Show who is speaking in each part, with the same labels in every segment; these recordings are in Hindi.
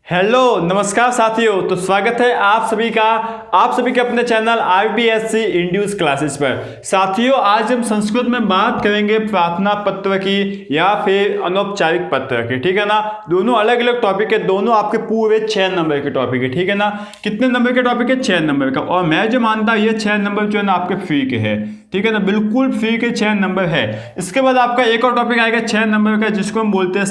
Speaker 1: हेलो नमस्कार साथियों, तो स्वागत है आप सभी के अपने चैनल IBSC इंड्यूस क्लासेस पर। साथियों, आज हम संस्कृत में बात करेंगे प्रार्थना पत्र की या फिर अनौपचारिक पत्र की, ठीक है ना। दोनों अलग अलग टॉपिक है, दोनों आपके पूरे 6 नंबर के टॉपिक है, ठीक है ना। कितने नंबर के टॉपिक है? 6 नंबर का। और मैं जो मानता हूँ ये 6 नंबर जो है ना आपके फ्री के है, ठीक है ना, बिल्कुल फ्री के 6 नंबर है। इसके बाद आपका एक और टॉपिक आएगा 6 नंबर का, जिसको हम बोलते हैं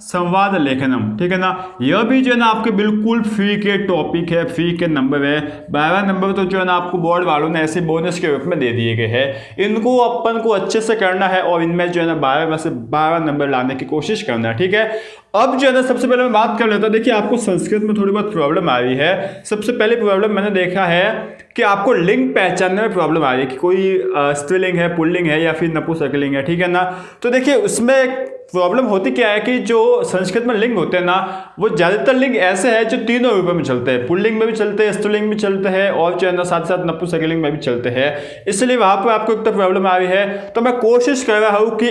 Speaker 1: संवाद लेखनम, ठीक है ना। यह भी जो है ना आपके बिल्कुल फ्री के टॉपिक है, फ्री के नंबर है। 12 नंबर तो जो है ना आपको बोर्ड वालों ने ऐसे बोनस के रूप में दे दिए गए हैं। इनको अपन को अच्छे से करना है और इनमें जो है ना 12 में से 12 नंबर लाने की कोशिश करना है, ठीक है। अब जो है ना सबसे पहले मैं बात कर लेता हूँ। देखिए, आपको संस्कृत में थोड़ी बहुत प्रॉब्लम आ रही है। सबसे पहले प्रॉब्लम मैंने देखा है कि आपको लिंग पहचानने में प्रॉब्लम आ रही है कि कोई स्त्रीलिंग है, पुल्लिंग है या फिर नपुंसकलिंग है, ठीक है ना। तो देखिए, उसमें प्रॉब्लम होती क्या है कि जो संस्कृत में लिंग होते हैं ना, वो ज्यादातर लिंग ऐसे हैं जो तीनों रूपों में चलते हैं। पुल्लिंग में भी चलते हैं, स्त्रीलिंग में चलते हैं और जो है ना साथ साथ नपुंसकलिंग में भी चलते हैं। इसलिए वहां पर आपको एक तो प्रॉब्लम आ रही है। तो मैं कोशिश कर रहा हूं कि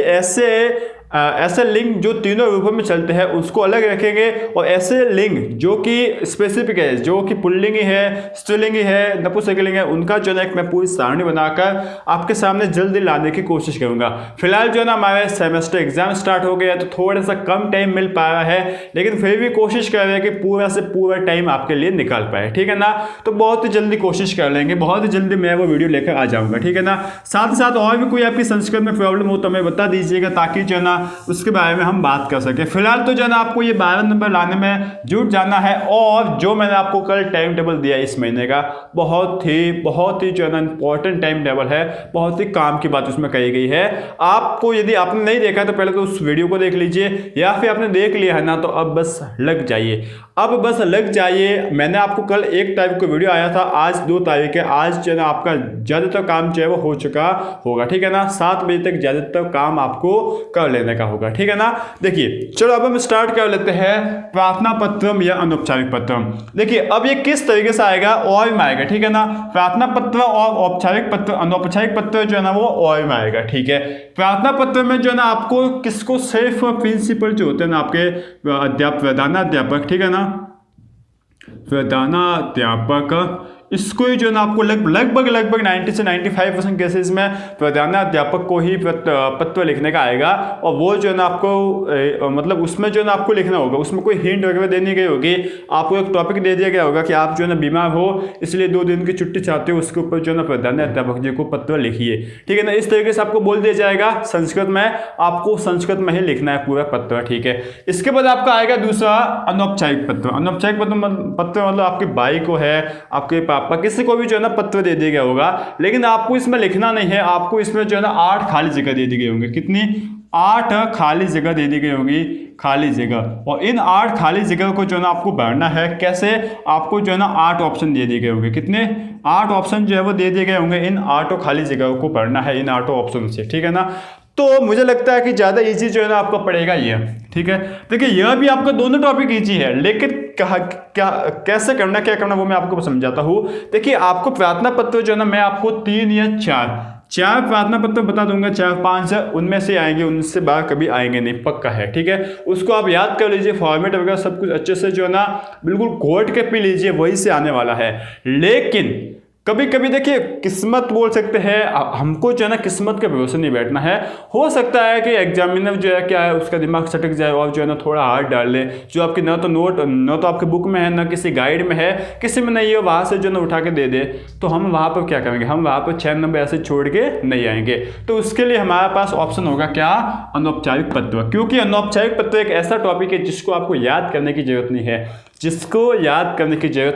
Speaker 1: ऐसे लिंग जो तीनों रूपों में चलते हैं उसको अलग रखेंगे, और ऐसे लिंग जो कि स्पेसिफिक है, जो कि पुल्लिंग ही है, स्त्रीलिंग ही है, नपुंसकलिंग है, उनका जो है मैं पूरी सारणी बनाकर आपके सामने जल्दी लाने की कोशिश करूंगा। फिलहाल जो है ना हमारे सेमेस्टर एग्जाम स्टार्ट हो गया, तो थोड़ा सा कम टाइम मिल पा रहा है, लेकिन फिर भी कोशिश कर रहे हैं कि पूरा से पूरा टाइम आपके लिए निकाल पाए, ठीक है ना। तो बहुत ही जल्दी कोशिश कर लेंगे, बहुत ही जल्दी मैं वो वीडियो लेकर आ जाऊंगा, ठीक है ना। साथ ही साथ और भी कोई आपकी संस्कृत में प्रॉब्लम हो तो हमें बता दीजिएगा, ताकि जो है ना उसके बारे में हम बात कर सके। फिलहाल तो जो है ना आपको ये 12 नंबर लाने में जुट जाना है। और जो मैंने आपको कल टाइम टेबल दिया इस महीने का, बहुत ही जो है ना इंपॉर्टेंट टाइम टेबल है, बहुत ही काम की बात उसमें कही गई है। आपको यदि आपने नहीं देखा तो पहले तो उस वीडियो को देख लीजिए, या फिर आपने देख लिया है ना तो अब बस लग जाइए। मैंने आपको कल 1 तारीख को वीडियो आया था, आज 2 तारीख है। आज जो है ना आपका ज्यादातर काम जो है वो हो चुका होगा, ठीक है ना। 7 बजे तक ज्यादातर काम आपको कर लेने का होगा, ठीक है ना। देखिए, चलो अब हम स्टार्ट कर लेते हैं प्रार्थना पत्रम या अनौपचारिक पत्रम। देखिए, अब ये किस तरीके से आएगा, और में आएगा, ठीक है ना। प्रार्थना पत्र और औपचारिक पत्र, अनौपचारिक पत्र जो है ना वो और में आएगा, ठीक है। प्रार्थना पत्र में जो है ना आपको किसको, सिर्फ प्रिंसिपल जो होते हैं ना आपके प्रधानाध्यापक, ठीक है ना, प्रधानाध्यापक, इसको ही जो है ना आपको लगभग 90 से 95% केसेस में प्रधानाध्यापक को ही पत्र लिखने का आएगा। और वो जो है ना आपको मतलब उसमें जो है ना आपको लिखना होगा, उसमें कोई हिंट वगैरह देनी गई होगी। आपको एक टॉपिक दे दिया गया होगा कि आप जो है ना बीमार हो, इसलिए 2 दिन की छुट्टी चाहते हो, उसके ऊपर जो है ना प्रधानाध्यापक जी को पत्र लिखिए, ठीक है ना। इस तरीके से आपको बोल दिया जाएगा। संस्कृत में आपको संस्कृत में ही लिखना है पूरा पत्र, ठीक है। इसके बाद आपका आएगा दूसरा अनौपचारिक पत्र। अनौपचारिक पत्र मतलब आपके भाई को है, आपके पापा, किसी को भी जो है ना पत्र दे दिया गया होगा, लेकिन आपको इसमें लिखना नहीं है। आपको इसमें जो है ना 8 खाली जगह दे दी गई होंगी। कितनी? 8 खाली जगह दे दी गई होगी, खाली जगह। और इन 8 खाली जगह को जो है ना आपको भरना है। कैसे? आपको जो है ना 8 ऑप्शन दे दिए गए होंगे। कितने? 8 ऑप्शन जो है वो दे दिए गए होंगे। इन 8 खाली जगह को भरना है, इन 8 ऑप्शन से, ठीक है ना। तो मुझे लगता है कि ज्यादा इजी जो है ना आपको पड़ेगा ये, ठीक है। देखिए, यह भी आपका दोनों टॉपिक इजी है, लेकिन कैसे करना, क्या करना, वो मैं आपको समझाता हूं। देखिए, आपको प्रार्थना पत्र जो है ना मैं आपको 3 या 4 प्रार्थना पत्र बता दूंगा, 4-5 है, उनमें से आएंगे, उनसे बाहर कभी आएंगे नहीं, पक्का है, ठीक है। उसको आप याद कर लीजिए, फॉर्मेट वगैरह सब कुछ अच्छे से जो है ना बिल्कुल घोट के पी लीजिए, वही से आने वाला है। लेकिन कभी कभी देखिए, किस्मत बोल सकते हैं, हमको जो है ना किस्मत के भरोसे नहीं बैठना है। हो सकता है कि एग्जामिनर जो है क्या है, उसका दिमाग सटक जाए और जो है ना थोड़ा हार्ड डाल ले, जो आपकी न तो आपके बुक में है, न किसी गाइड में है, किसी में नहीं है, वहां से जो है ना उठा के दे दे। तो हम वहां पर क्या करेंगे, हम वहां पर 6 नंबर ऐसे छोड़ के नहीं आएंगे। तो उसके लिए हमारे पास ऑप्शन होगा क्या, अनौपचारिक पत्र। क्योंकि अनौपचारिक पत्र एक ऐसा टॉपिक है जिसको आपको याद करने की जरूरत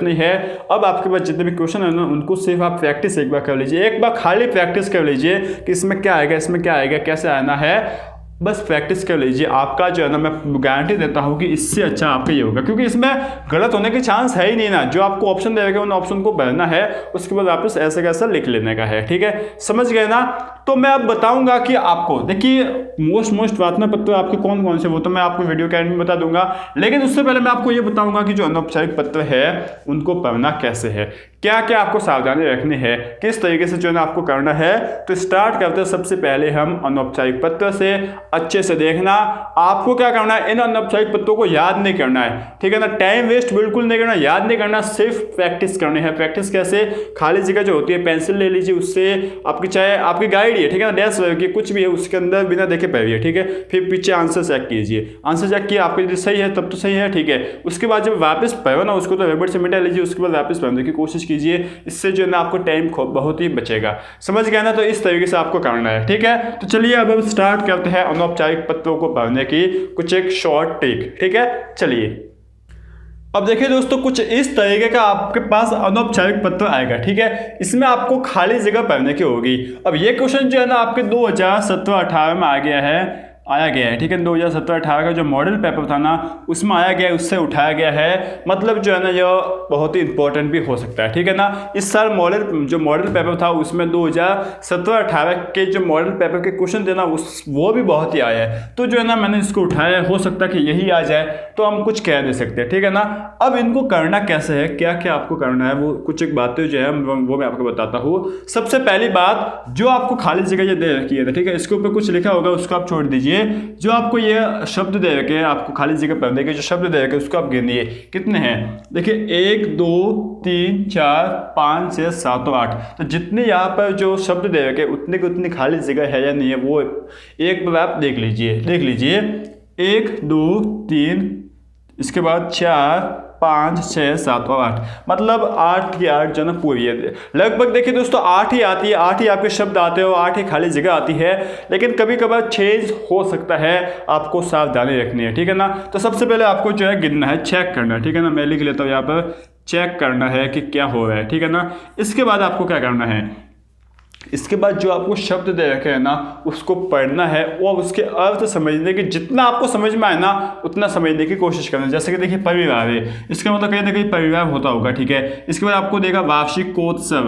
Speaker 1: नहीं है, अब आपके पास जितने भी क्वेश्चन है ना उनको सिर्फ आप प्रैक्टिस एक बार कर लीजिए, एक बार खाली प्रैक्टिस कर लीजिए कि इसमें क्या आएगा, कैसे आना है। बस प्रैक्टिस कर लीजिए। आपका जो है ना मैं गारंटी देता हूं कि इससे अच्छा आपका ये होगा, क्योंकि इसमें गलत होने की चांस है ही नहीं ना। जो आपको ऑप्शन देगा उन ऑप्शन को भरना है, उसके बाद वापस ऐसा कैसा लिख लेने का है, ठीक है। समझ गए ना। तो मैं अब बताऊंगा कि आपको, देखिए, मोस्ट प्रार्थना पत्र आपके कौन कौन से, वो तो मैं आपको वीडियो के एंड में बता दूंगा। लेकिन उससे पहले मैं आपको ये बताऊंगा कि जो अनौपचारिक पत्र है उनको पढ़ना कैसे है, क्या क्या आपको सावधानी रखनी है, किस तरीके से जो है ना आपको करना है। तो स्टार्ट करते हैं। सबसे पहले हम अनौपचारिक पत्र से अच्छे से देखना। आपको क्या करना है, इन अनौपचारिक पत्रों को याद नहीं करना है, ठीक है ना। टाइम वेस्ट बिल्कुल नहीं करना, याद नहीं करना, सिर्फ प्रैक्टिस करनी है। प्रैक्टिस कैसे, खाली जगह जो होती है पेंसिल ले लीजिए, उससे आपकी चाहे आपकी गाइड है, ठीक है ना, डैश की कुछ भी है उसके अंदर बिना देखे पढ़िए, ठीक है। फिर पीछे आंसर चेक कीजिए, आंसर चेक किया आपके यदि सही है तब तो सही है, ठीक है। उसके बाद जब वापस पढ़ो ना उसको, तो रबड़ से मिटा लीजिए, उसके बाद वापस पढ़ने की कोशिश कीजिए। इससे जो है ना आपको टाइम बहुत ही बचेगा। समझ गया ना। तो इस तरीके से आपको करना है, ठीक है। तो चलिए अब हम स्टार्ट करते हैं अनौपचारिक पत्रों को पढ़ने की कुछ एक शॉर्ट ट्रिक, ठीक है। चलिए अब देखिए दोस्तों, कुछ इस तरीके का आपके पास अनौपचारिक पत्र आएगा, ठीक है। इसमें आपको खाली जगह भरने की होगी। अब ये क्वेश्चन जो है ना आपके 2017-18 में आया गया है, ठीक है। 2017-18 का जो मॉडल पेपर था ना उसमें आया गया है, उससे उठाया गया है। मतलब जो है ना यह बहुत ही इंपॉर्टेंट भी हो सकता है, ठीक है ना। इस साल जो मॉडल पेपर था उसमें 2017-18 के जो मॉडल पेपर के क्वेश्चन थे ना वो भी बहुत ही आया है। तो जो है ना मैंने इसको उठाया है, हो सकता है कि यही आ जाए, तो हम कुछ कह नहीं सकते, ठीक है ना। अब इनको करना कैसे है, क्या क्या आपको करना है, वो कुछ एक बातें जो है वो मैं आपको बताता हूँ। सबसे पहली बात, जो आपको खाली जगह ये दे रखी है, ठीक है, इसके ऊपर कुछ लिखा होगा उसको आप छोड़ दीजिए। जो आपको ये शब्द दे रखे, आपको खाली जगह पढ़ने के जो शब्द दे रखे उसको आप गिनिए कितने हैं। देखिए 1 2 3 4 5 6 7 8। तो जितने यहाँ पर जो शब्द दे रखे उतने की उतनी खाली जगह है या नहीं है, वो एक बार आप देख लीजिए 1 2 3, इसके बाद 4 5 6 7 और 8, मतलब 8 की 8 जो है ना पूरी है। लगभग देखिए दोस्तों 8 ही आती है, 8 ही आपके शब्द आते हैं और 8 ही खाली जगह आती है। लेकिन कभी कभार चेंज हो सकता है, आपको सावधानी रखनी है, ठीक है ना। तो सबसे पहले आपको जो है गिनना है, चेक करना है, ठीक है ना। मैं लिख लेता हूँ यहाँ पर, चेक करना है कि क्या हो रहा है, ठीक है ना। इसके बाद आपको क्या करना है, इसके बाद जो आपको शब्द दे रखे हैं ना उसको पढ़ना है और उसके अर्थ समझने की, जितना आपको समझ में आए ना उतना समझने की कोशिश करना है। जैसे कि देखिए परिवार है, इसका मतलब कहीं ना कहीं परिवार होता होगा, ठीक है। इसके बाद आपको देगा वार्षिकोत्सव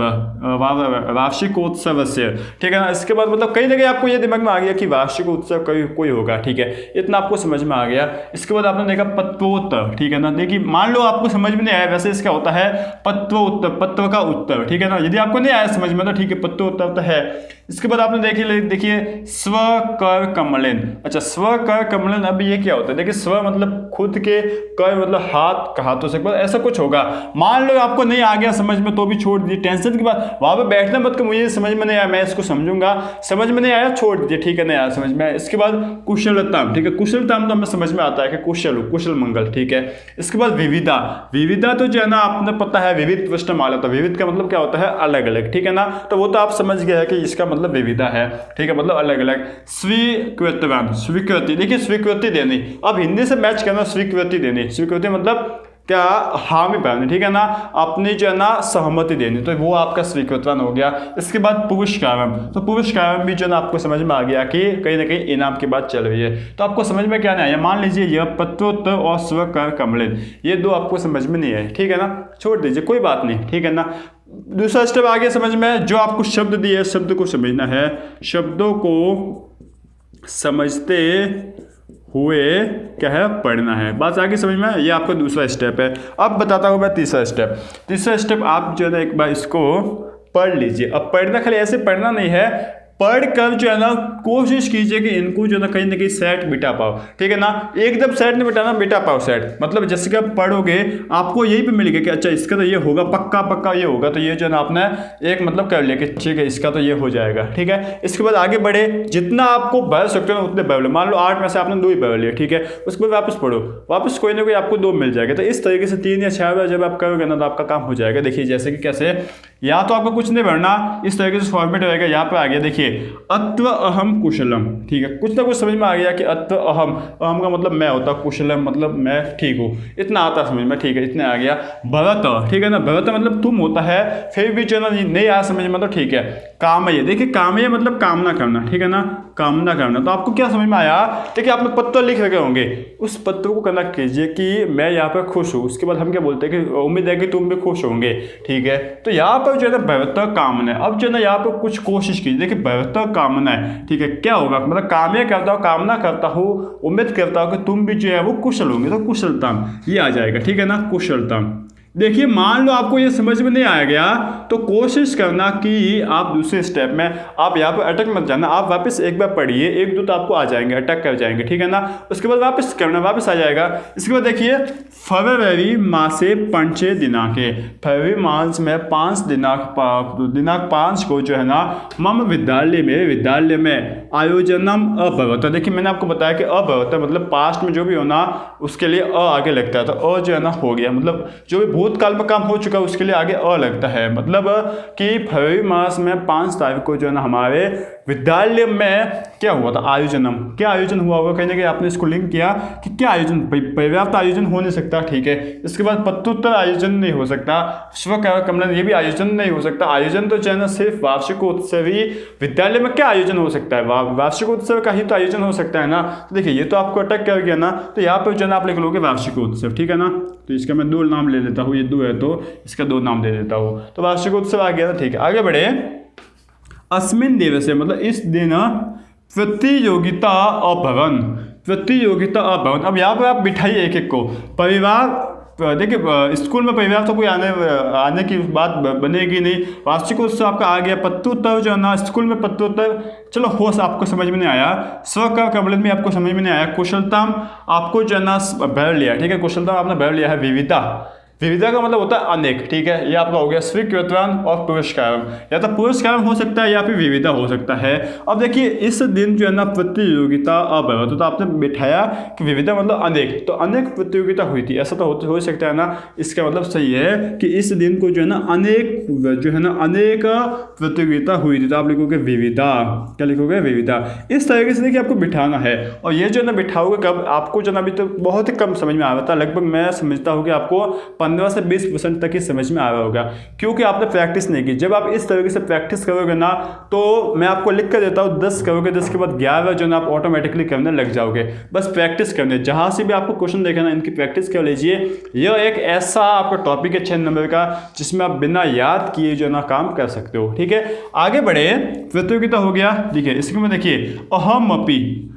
Speaker 1: से, ठीक है ना। इसके बाद मतलब कई जगह आपको ये दिमाग में आ गया कि वार्षिक उत्सव कोई होगा, ठीक है, इतना आपको समझ में आ गया। इसके बाद आपने देखा पत्रोत्तर, ठीक है ना। देखिए मान लो आपको समझ में नहीं आया, वैसे इसका होता है पत्रोत्तर, पत्र का उत्तर, ठीक है ना। यदि आपको नहीं आया समझ में तो ठीक है, पत्रोत्तर तो है। इसके बाद आपने देखिए स्व कर कमलन। अच्छा, स्व कर कमलन, अब ये क्या होता है, देखिए स्व मतलब खुद के, कर मतलब हाथ, हाथों से, ऐसा कुछ होगा। मान लो आपको नहीं आ गया समझ में तो भी छोड़ दीजिए, टेंशन की बात, वहां पर बैठना मत कि मुझे समझ में नहीं आया मैं इसको समझूंगा, समझ में नहीं आया छोड़ दीजिए, ठीक है, नहीं आया समझ में। इसके बाद कुशलतम, ठीक है, कुशलतम तो हमें समझ में आता है कि कुशल मंगल, ठीक है। इसके बाद विविधा, विविधा तो जो है ना आपने पता है विविध प्रश्नमाला, तो विविध का मतलब क्या होता है, अलग अलग, ठीक है ना। तो वो तो आप समझ गया है कि इसका मतलब विविधा है, ठीक है, मतलब अलग अलग। स्वीकृतवान, स्वीकृति, देखिए स्वीकृति देनी, अब हिंदी से मैच करना, स्वीकृति देनी, स्वीकृति मतलब क्या, हामी भरनी, ठीक है ना, अपनी जो है ना सहमति देनी, तो वो आपका स्वीकृतवान हो गया। इसके बाद पुरस्कारम, तो पुरस्कारम भी जो है ना आपको समझ में आ गया कि कहीं ना कहीं इनाम की बात चल रही है। तो आपको समझ में क्या नहीं आया, मान लीजिए यह पत्रोत्तर और स्व कर कमलन, ये दो आपको समझ में नहीं आए, ठीक है ना, छोड़ दीजिए, कोई बात नहीं, ठीक है ना। दूसरा स्टेप आगे समझ में, जो आपको शब्द दिए शब्द को समझना है, शब्दों को समझते हुए क्या है, पढ़ना है, बात आगे समझ में। ये आपका दूसरा स्टेप है। अब बताता हूँ मैं तीसरा स्टेप। तीसरा स्टेप आप जो है ना एक बार इसको पढ़ लीजिए। अब पढ़ना खाली ऐसे पढ़ना नहीं है, पढ़कर जो है ना कोशिश कीजिए कि इनको जो है ना कहीं सेट बिठा पाओ, ठीक है ना। एकदम सेट नहीं बिठाना, बिठा पाओ सेट, मतलब जैसे कि आप पढ़ोगे आपको यही पे मिलेगा कि अच्छा इसका तो ये होगा, पक्का ये होगा, तो ये जो है ना आपने एक मतलब कर लिया कि ठीक है इसका तो ये हो जाएगा, ठीक है। इसके बाद आगे बढ़े, जितना आपको भर सकते हो उतने भर लो। मान लो 8 में से आपने 2 ही भर लिए, ठीक है। उसके बाद वापस पढ़ो, वापस कोई ना कोई आपको 2 मिल जाएगा। तो इस तरीके से 3 या 6 बार जब आप करोगे ना तो आपका काम हो जाएगा। देखिए जैसे कि कैसे, या तो आपको कुछ नहीं भरना, इस तरीके से फॉर्मेट रहेगा। यहाँ पे आ गया देखिए अत्व अहम कुशलम, ठीक है, कुछ ना कुछ समझ में आ गया कि अत्व अहम, अहम का मतलब मैं होता, कुशलम मतलब मैं ठीक हूँ, इतना आता समझ में, ठीक है, इतना आ गया। भरत, ठीक है ना, भरत मतलब तुम होता है, फिर भी जो ना नहीं आया समझ में तो ठीक है। कामय, देखिए कामय मतलब कामना करना, ठीक है ना, कामना करना। तो आपको क्या समझ में आया, देखिए आपने पत्र लिख रखे होंगे, उस पत्र को कनेक्ट कीजिए कि मैं यहाँ पर खुश हूँ। उसके बाद हम क्या बोलते हैं कि उम्मीद है कि तुम भी खुश होंगे, ठीक है। तो यहाँ पर जो है ना भरत कामना है। अब जो है ना यहाँ पर कुछ कोशिश कीजिए, देखिए भरत कामना है, ठीक है, क्या होगा, मतलब कामना करता हूँ, कामना करता हूँ, उम्मीद करता हूँ कि तुम भी जो है वो कुशल होंगे, तो कुशलतम ये आ जाएगा, ठीक है ना, कुशलतम। देखिए मान लो आपको ये समझ में नहीं आ गया तो कोशिश करना कि आप दूसरे स्टेप में आप यहाँ पर अटक मत जाना, आप वापस एक बार पढ़िए, एक दो तो आपको आ जाएंगे, अटक कर जाएंगे, ठीक है ना। उसके बाद वापस करना, वापस आ जाएगा। इसके बाद देखिए फरवरी मासे पंचे दिनांके, फरवरी मास में 5 दिनांक 5 को जो है ना मम विद्यालय में आयोजनम अभवत। देखिए मैंने आपको बताया कि अभवत मतलब पास्ट में जो भी होना उसके लिए अ आगे लगता है, तो अ जो है ना हो गया, मतलब जो भी भूतकाल में काम हो चुका है उसके लिए आगे अ लगता है। मतलब कि फरवरी मास में 5 तारीख को जो है ना हमारे विद्यालय में क्या हुआ था, आयोजनम, क्या आयोजन हुआ होगा, कहीं ना कहीं आपने इसको लिंक किया कि क्या आयोजन, पर्याप्त आयोजन हो नहीं सकता, ठीक है। इसके बाद पत्रोत्तर आयोजन नहीं हो सकता, स्वकमलन ये भी आयोजन नहीं हो सकता। आयोजन तो जो है ना सिर्फ वार्षिकोत्सव ही, विद्यालय में क्या आयोजन हो सकता है, वार्षिकोत्सव का ही तो आयोजन हो सकता है ना। तो देखिए ये तो आपको अटक कर गया ना, तो यहाँ पर जो है ना आप लिख लोगे वार्षिकोत्सव, ठीक है ना। तो इसका मैं 2 नाम ले लेता हूँ, ये 2 है तो इसका 2 नाम दे देता हूँ, तो वार्षिकोत्सव आ गया ना, ठीक है। आगे बढ़े, अस्मिन दिवसे मतलब इस दिन प्रतियोगिता अभवन। अब यहाँ पर आप बिठाइए एक एक को, परिवार, देखिए स्कूल में परिवार तो कोई आने की बात बनेगी नहीं। वार्षिकोत्सव आपका आ गया, पत्रोत्तर जो है ना स्कूल में पत्रोत्तर, चलो होश आपको समझ में नहीं आया, स्व का कमलन भी आपको समझ में नहीं आया, कुशलतम आपको जो है ना बैठ लिया, ठीक है, कुशलतम आपने बैठ लिया है। विविधा का मतलब होता है अनेक, ठीक है, ये आपका हो गया स्वीकृतवान और पुरस्कारम, या तो पुरस्कारम हो सकता है या फिर विविधा हो सकता है। अब देखिए इस दिन जो है ना प्रतियोगिता अभवत, तो आपने बिठाया कि विविधा मतलब अनेक, तो अनेक प्रतियोगिता हुई थी, ऐसा तो हो सकता है ना। इसका मतलब सही है कि इस दिन को जो है ना अनेक प्रतियोगिता हुई थी, तो आप लिखोगे विविधा, क्या लिखोगे, विविधा। इस तरीके से देखिए आपको बिठाना है, और ये जो है ना बिठाओगे कब, आपको जो है ना अभी तो बहुत ही कम समझ में आ रहा था, लगभग मैं समझता हूँ कि आपको 15 से 20% तक ही समझ में आ रहा होगा, क्योंकि आपने प्रैक्टिस नहीं की। जब आप इस तरीके से प्रैक्टिस करोगे ना, तो मैं आपको लिख कर देता हूँ 10 करोगे, 10 के बाद 11 जो ना आप ऑटोमेटिकली करने लग जाओगे। बस प्रैक्टिस करने, जहाँ से भी आपको क्वेश्चन देखे ना इनकी प्रैक्टिस कर लीजिए। यह एक ऐसा आपका टॉपिक है 6 नंबर का जिसमें आप बिना याद किए जो ना काम कर सकते हो, ठीक है। आगे बढ़े, प्रतियोगिता हो गया, देखिए इसके में देखिए अहम अपी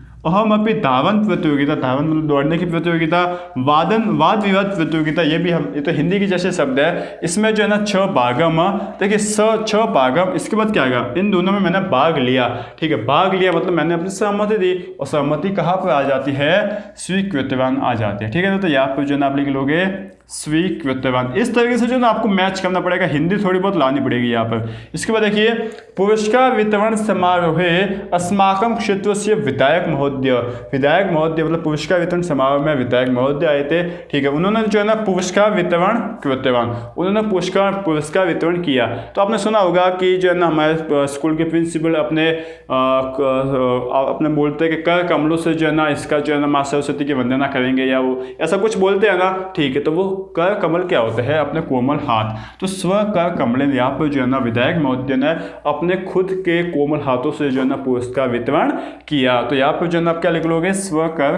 Speaker 1: धावन प्रतियोगिता, धावन मतलब दौड़ने की प्रतियोगिता, वाद विवाद प्रतियोगिता, ये तो हिंदी की जैसे शब्द है। इसमें जो है ना 6 भागम, देखिए 6 भागम, इसके बाद क्या आएगा, इन दोनों में मैंने भाग लिया, ठीक है, भाग लिया मतलब मैंने अपनी सहमति दी, और सहमति कहाँ पर आ जाती है, स्वीकृतवान आ जाती है, ठीक है। तो यहाँ पर जो है ना आप लिख लोगे स्वीकृतवान। इस तरीके से जो ना आपको मैच करना पड़ेगा, हिंदी थोड़ी बहुत लानी पड़ेगी यहाँ पर। इसके बाद देखिए पुरस्कार वितरण समारोहे अस्माकं क्षेत्र से विधायक महोदय मतलब पुरस्कार वितरण समारोह में विधायक महोदय आए थे, ठीक है। उन्होंने जो है ना पुरस्कार वितरण कृतवान, उन्होंने पुरस्कार वितरण किया। तो आपने सुना होगा कि जो है ना हमारे स्कूल के प्रिंसिपल अपने बोलते हैं कि कर कमलों से जो है ना इसका जो है ना माँ सरस्वती की वंदना करेंगे, या वो ऐसा कुछ बोलते हैं ना, ठीक है। तो वो कर कमल क्या होता है, अपने कोमल हाथ, तो स्व कर कमलन, यहाँ पर जो है ना विधायक महोदय ने अपने खुद के कोमल हाथों से जो है ना पुरस्कार वितरण किया। तो यहाँ पर जो है ना आप क्या लिख लोगे, स्व कर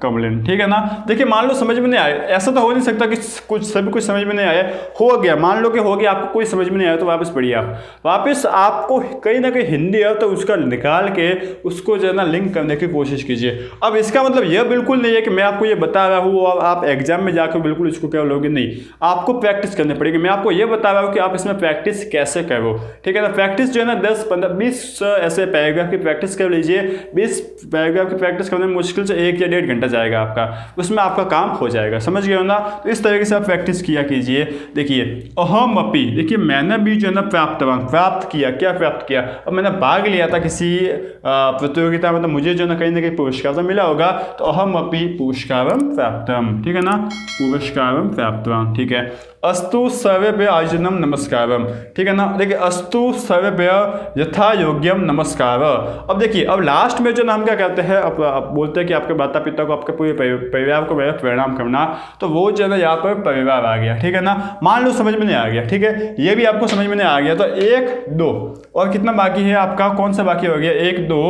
Speaker 1: कमलन, ठीक है ना। देखिए मान लो समझ में नहीं आया, ऐसा तो हो नहीं सकता कि सभी कुछ समझ में नहीं आया, हो गया, मान लो कि हो गया, आपको कोई समझ में नहीं आया तो वापस पढ़िए आप, वापस आपको कहीं ना कहीं हिंदी है तो उसका निकाल के उसको जो है ना लिंक करने की कोशिश कीजिए। अब इसका मतलब यह बिल्कुल नहीं है कि मैं आपको ये बता रहा हूँ और आप एग्जाम में जाकर बिल्कुल इसको क्या लोगे, नहीं, आपको प्रैक्टिस करनी पड़ेगी। मैं आपको ये बता रहा हूँ कि आप इसमें प्रैक्टिस कैसे करो, ठीक है ना। प्रैक्टिस जो है ना 10, 15, 20 ऐसे पैराग्राफ की प्रैक्टिस कर लीजिए। 20 पैराग्राफ की प्रैक्टिस करने में मुश्किल से 1 या 1.5 घंटा जाएगा आपका, उसमें आपका काम हो जाएगा, समझ गए हो ना। तो इस तरीके से आप प्रैक्टिस किया कीजिए। देखिए अहम अपी, देखिए मैंने भी जो है ना प्राप्त किया, क्या प्राप्त किया, अब मैंने भाग लिया था किसी प्रतियोगिता में, तो मुझे जो है ना कहीं पुरस्कार तो मिला होगा, तो अहम अपी पुरस्कारम प्राप्तम, ठीक है ना, पुरस्कारम प्राप्तवान, ठीक है। अस्तु सर्वेभ्य आयोजनम नमस्कारम, ठीक है ना। देखिए अस्तु सर्वेभ्य यथा योग्यम नमस्कार। अब देखिए अब लास्ट में जो ना हम क्या कहते हैं, अब बोलते हैं कि आपके माता पिता को, आपके पूरे परिवार को मेरा प्रणाम करना, तो वो जो है यहाँ पर परिवार आ गया, ठीक है ना। मान लो समझ में नहीं आ गया, ठीक है, ये भी आपको समझ में नहीं आ गया, तो 1, 2 और कितना बाकी है आपका, कौन सा बाकी हो गया, 1, 2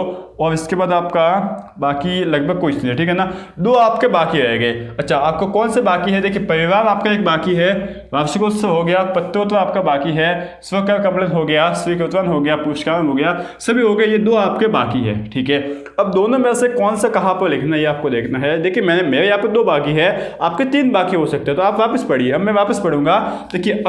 Speaker 1: और इसके बाद आपका बाकी लगभग कुछ नहीं है, ठीक है ना। 2 आपके बाकी रह गए। अच्छा, आपको कौन से बाकी है? देखिए, परिवार आपका एक बाकी है, वार्षिकोत्सव हो गया, पत्रोत्सव आपका बाकी है, स्वकर कमलन हो गया, स्वीकृतवन हो गया, पुरस्कार हो गया, सभी हो गए। ये 2 आपके बाकी है, ठीक है। अब दोनों में से कौन सा कहाँ पर लिखना है ये आपको देखना है। देखिए, मेरे यहाँ पे 2 बाकी है, आपके 3 बाकी हो सकते हैं, तो आप वापस पढ़िए। अब मैं वापस पढ़ूंगा। देखिए,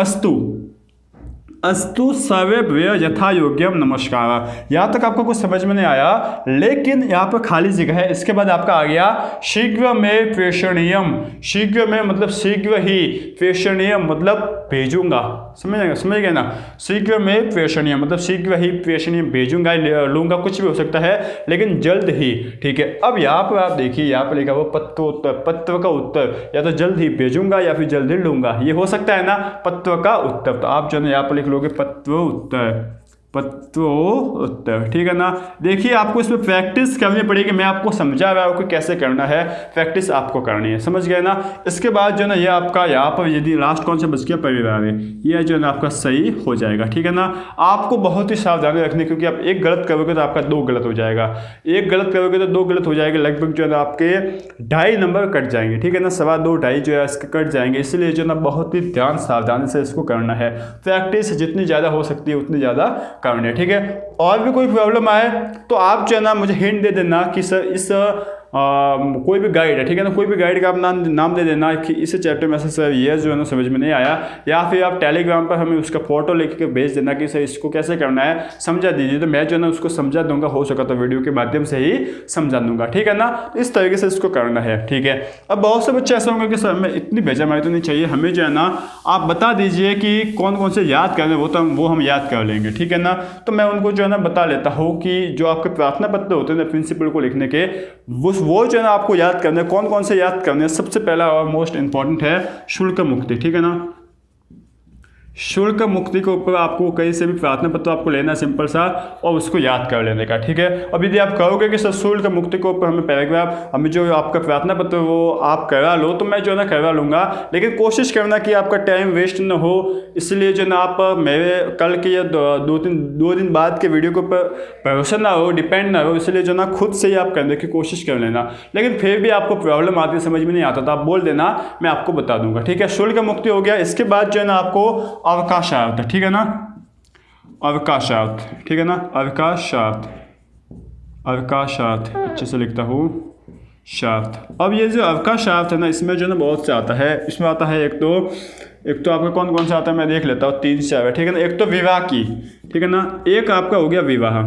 Speaker 1: अस्तु सर्वेभ्यो यथा योग्यम नमस्कार। यहाँ तक आपको कुछ समझ में नहीं आया, लेकिन यहाँ पर खाली जगह है। इसके बाद आपका आ गया शीघ्र में प्रेषणीयम। शीघ्र में मतलब शीघ्र ही, प्रेषणीयम मतलब भेजूंगा, समझ गए ना। शीघ्र में प्रेषणीयम मतलब शीघ्र ही प्रेषणीयम, भेजूंगा, लूंगा, कुछ भी हो सकता है, लेकिन जल्द ही, ठीक है। अब यहाँ पर आप देखिए, यहाँ पर लिखा हुआ पत्रोत्तर, पत्र का उत्तर, या तो जल्द ही भेजूंगा या फिर जल्द ही लूंगा, ये हो सकता है ना, पत्र का उत्तर। तो आप जो है यहाँ पर लिख लोगे पत्रोत्तर, ठीक है ना। देखिए, आपको इसमें प्रैक्टिस करनी पड़ेगी। मैं आपको समझा रहा हूँ कि कैसे करना है, प्रैक्टिस आपको करनी है, समझ गए ना। इसके बाद जो है ना, ये आपका यहाँ पर यदि लास्ट कौन सा बच गया, परिवार है, ये जो है ना आपका सही हो जाएगा, ठीक है ना। आपको बहुत ही सावधानी रखनी, क्योंकि आप एक गलत करोगे तो आपका 2 गलत हो जाएगा, एक गलत करोगे तो 2 गलत हो जाएगा, लगभग जो है ना आपके 2.5 नंबर कट जाएंगे, ठीक है ना। 2.25 2.5 जो है इसके कट जाएंगे, इसलिए जो है ना बहुत ही ध्यान सावधानी से इसको करना है। प्रैक्टिस जितनी ज़्यादा हो सकती है उतनी ज़्यादा करनी है, ठीक है। और भी कोई प्रॉब्लम आए तो आप जो है ना मुझे हिंट दे देना कि सर इस कोई भी गाइड है, ठीक है ना, कोई भी गाइड का आप नाम दे देना कि इस चैप्टर में से सर ये जो है ना समझ में नहीं आया, या फिर आप टेलीग्राम पर हमें उसका फोटो लेके के भेज देना कि सर इसको कैसे करना है, समझा दीजिए, तो मैं जो है ना उसको समझा दूंगा, हो सका तो वीडियो के माध्यम से ही समझा दूंगा, ठीक है ना। तो इस तरीके से इसको करना है, ठीक है। अब बहुत से बच्चे ऐसे होंगे कि सर हमें इतनी भेजामारी तो नहीं चाहिए, हमें जो है ना आप बता दीजिए कि कौन कौन से याद करने, वो हम याद कर लेंगे, ठीक है ना। तो मैं उनको जो है ना बता लेता हूँ कि जो आपके प्रार्थना पत्र होते हैं ना प्रिंसिपल को लिखने के, वो जो है ना आपको याद करना है। कौन कौन से याद करने हैं? सबसे पहला और मोस्ट इंपॉर्टेंट है शुल्क मुक्ति, ठीक है ना। शुल्क मुक्ति के ऊपर आपको कहीं से भी प्रार्थना पत्र आपको लेना सिंपल सा, और उसको याद कर लेने का, ठीक है। अब यदि आप कहोगे कि सर शुल्क मुक्ति के ऊपर हमें पैराग्राफ, हमें जो आपका प्रार्थना पत्र वो आप करा लो, तो मैं जो है ना करवा लूँगा, लेकिन कोशिश करना कि आपका टाइम वेस्ट ना हो। इसलिए जो ना आप मेरे कल के या 2 दिन बाद के वीडियो के ऊपर भरोसा ना हो, डिपेंड ना हो, इसलिए जो ना खुद से ही आप करने की कोशिश कर लेना। लेकिन फिर भी आपको प्रॉब्लम आती है, समझ में नहीं आता, तो आप बोल देना, मैं आपको बता दूंगा, ठीक है। शुल्क मुक्ति हो गया। इसके बाद जो है ना आपको अवकाशार्थ, ठीक है ना, अवकाशार्थ, ठीक है ना, अवकाशार्थ अच्छे से लिखता हूँ, शार्थ। अब ये जो अवकाशार्थ है ना, इसमें जो है ना बहुत से आता है। इसमें आता है एक तो आपका कौन कौन सा आता है मैं देख लेता हूँ, 3 से है, ठीक है ना। एक तो विवाह की, ठीक है ना, एक आपका हो गया विवाह,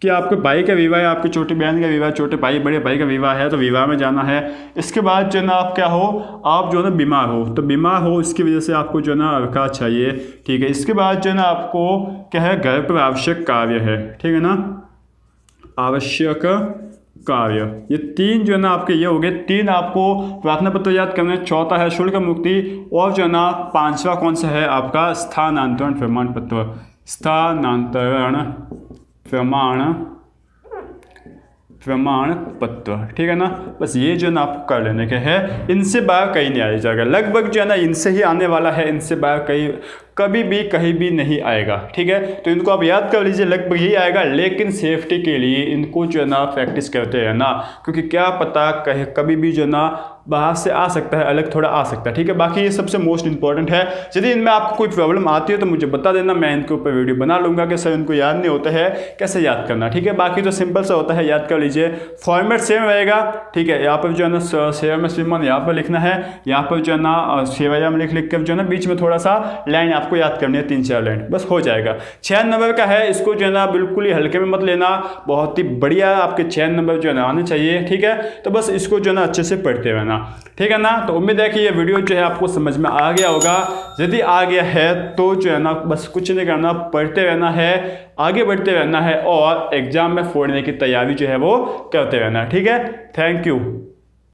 Speaker 1: कि आपके भाई का विवाह है, आपकी छोटी बहन का विवाह, छोटे भाई बड़े भाई का विवाह है, तो विवाह में जाना है। इसके बाद जो है ना आप क्या हो, आप जो है ना बीमार हो, तो बीमार हो इसकी वजह से आपको जो है ना अवकाश चाहिए, ठीक है। इसके बाद जो है ना आपको क्या है, घर पर आवश्यक कार्य है, ठीक है ना, आवश्यक कार्य। ये 3 जो है ना आपके ये हो गए, 3 आपको प्रार्थना पत्र याद करना है। चौथा है शुल्क मुक्ति, और जो है ना 5वां कौन सा है आपका, स्थानांतरण प्रमाण पत्र, स्थानांतरण प्रमाण पत्र, ठीक है ना। बस ये जो है ना आपको कर लेने के हैं, इनसे बाहर कहीं नहीं आया जाएगा, लगभग जो है ना इनसे ही आने वाला है, इनसे बाहर कभी भी कहीं भी नहीं आएगा, ठीक है। तो इनको आप याद कर लीजिए, लगभग यही आएगा, लेकिन सेफ्टी के लिए इनको जो है ना प्रैक्टिस करते रहना, क्योंकि क्या पता कभी भी जो है ना बाहर से आ सकता है, अलग थोड़ा आ सकता है, ठीक है। बाकी ये सबसे मोस्ट इंपॉर्टेंट है। यदि इनमें आपको कोई प्रॉब्लम आती है तो मुझे बता देना, मैं इनके ऊपर वीडियो बना लूँगा कि सर इनको याद नहीं होता है, कैसे याद करना, ठीक है। बाकी तो सिंपल सा होता है, याद कर लीजिए, फॉर्मेट सेम रहेगा, ठीक है। यहाँ पर जो है ना सेवा में श्रीमान यहाँ पर लिखना है, यहाँ पर जो है ना सेवायाम लिख कर जो है ना बीच में थोड़ा सा लाइन आपको याद करनी है, 3-4 लाइन, बस हो जाएगा। 6 नंबर का है, इसको जो है ना बिल्कुल ही हल्के में मत लेना, बहुत ही बढ़िया आपके 6 नंबर जो है ना आने चाहिए, ठीक है। तो बस इसको जो है ना अच्छे से पढ़ते रहना, ठीक है ना। तो उम्मीद है कि ये वीडियो जो है आपको समझ में आ गया होगा। यदि आ गया है तो जो है ना बस कुछ नहीं करना, पढ़ते रहना है, आगे बढ़ते रहना है, और एग्जाम में फोड़ने की तैयारी जो है वो करते रहना है, ठीक है। Thank you.